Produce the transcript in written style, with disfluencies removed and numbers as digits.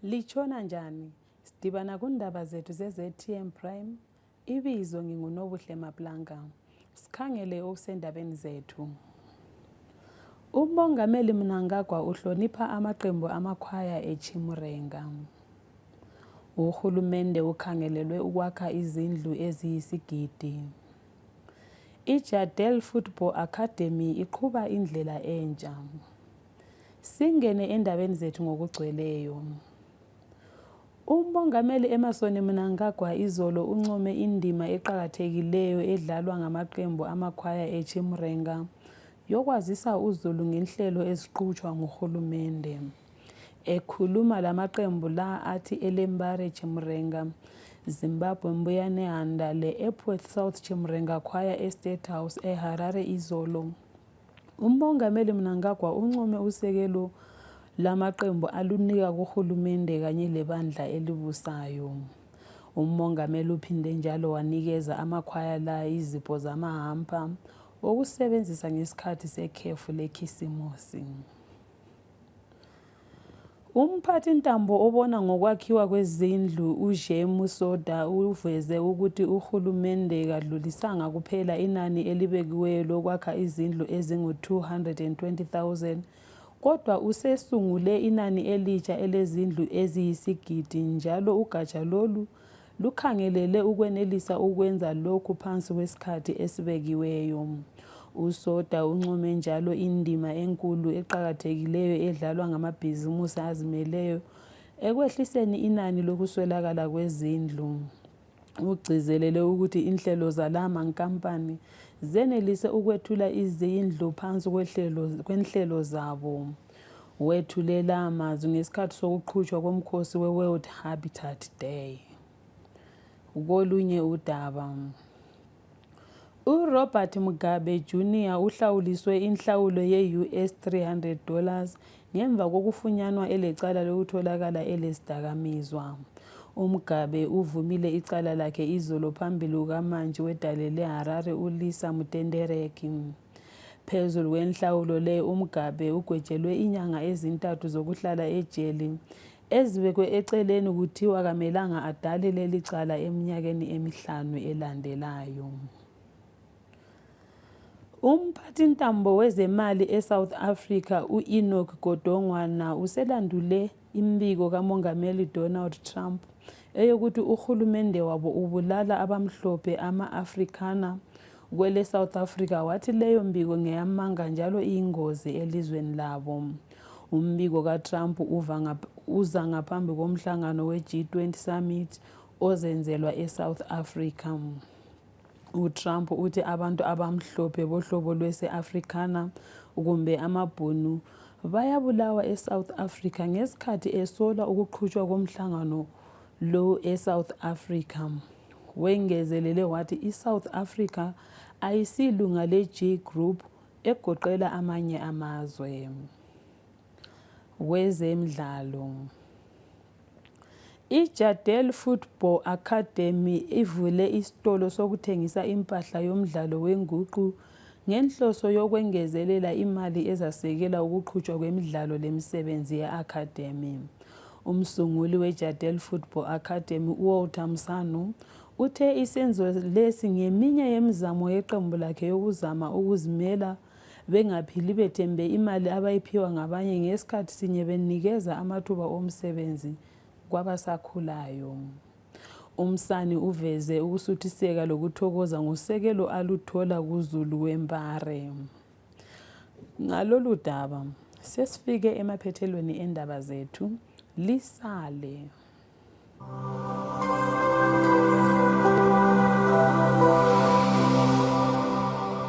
Litshona njani? Sidibana kundaba zethu ze-ZTM Prime. Ibizo nginguNobuhle Maplanka. Sikhangele okusendabeni zethu. UMongameli Mnangagwa uhlonipha amaqembu amakhwaya eChimurenga. Uhulumende ukhangelelwe ukwakha izindlu eziyisigidi. iJadel Football Academy iqhuba indlela entsha. Singene endabeni zethu ngokugcweleyo. UMongameli Emmerson Mnangagwa izolo uncome indima eqhakathekileyo edlalwa ngamaqembu amakhwaya eChimurenga yokwazisa uZulu ngenhlelo eziqhutshwa nguhulumende. Ekhuluma lamaqembu la athi eLembare Chimurenga, Zimbabwe Mbuyane Handa le-Epworth South Chimurenga Choir Estate House eHarare izolo. UMongameli Mnangagwa uncome usekelo lamaqembu alunika kuhulumende kanye lebandla elibusayo. UMongameli uphinde njalo wanikeza amakhwaya la izipho zamahampa okusebenzisa ngesikhathi sekhefu lekhisimusi. Umphathintambo obona ngokwakhiwa kwezindlu uJemu Soda uveze ukuthi uhulumende kadlulisanga kuphela inani elibekiweyo lokwakha izindlu ezingu-220,000 kodwa usesungule inani elitsha elezindlu eziyisigidi njalo ugatsha lolu lukhangelele ukwenelisa ukwenza lokhu phansi kwesikhathi esibekiweyo. USoda uncome njalo indima enkulu eqhakathekileyo edlalwa ngamabhizimusi azimeleyo ekwehliseni inani lokuswelakala kwezindlu. Ugcizelele ukuthi inhlelo zala mankampani zenelise ukwethula izindlu phansi kwenhlelo zabo. Wethulela amazwi ngesikhathi sokuqhutshwa komkhosi we-World Habitat Day. Kolunye udaba. uRobert Mugabe Jr. uhlawuliswe inhlawulo ye-US $300 ngemva kokufunyanwa elecala lokutholakala elesidakamizwa. uMugabe uvumile icala lakhe izolo phambili kukamantshi wedale leHarare uLisa Mutendereki. Phezulu kwenhlawulo le uMugabe ugwetshelwe inyanga ezintathu zokuhlala ejele ezibekwe eceleni kuthiwa kamelanga adale leli cala eminyakeni emihlanu elandelayo. Umphathintambo wezemali eSouth Africa u-Enoch Godongwana uselandule imbiko kaMongameli Donald Trump eyokuthi uhulumende wabo ubulala abamhlophe ama-Afrikaner kwele South Africa, wathi leyo mbiko ngeyamanga njalo iyingozi elizweni labo. Umbiko kaTrump uza ngaphambi komhlangano we-G20 Summit ozenzelwa eSouth Africa. uTrump uthi abantu abamhlophe bohlobo lwese-Afrikaner kumbe amabhunu bayabulawa eSouth Africa ngesikhathi esola ukuqhutshwa komhlangano lo eSouth Africa. Wengezelele wathi iSouth Africa ayisilunga le-G Group egoqela amanye amazwe. Kwezemidlalo. iJadel Football Academy ivule isitolo sokuthengisa impahla yomdlalo wenguqu ngenhloso yokwengezelela imali ezasekela ukuqhutshwa kwemidlalo lemisebenzi ye-academy. Umsunguli weJadel Football Academy uWalter Msanu uthe isenzo lesi ngeminye yemizamo yeqembu lakhe yokuzama ukuzimela bengaphili bethembe imali abayiphiwa ngabanye ngesikhathi sinye benikeza amathuba omsebenzi kwabasakhulayo. Umsani uveze ukusuthiseka lokuthokoza ngosekelo aluthola kuZulu wempare. Ngalolu daba sesifike emaphethelweni endaba zethu. Lisale.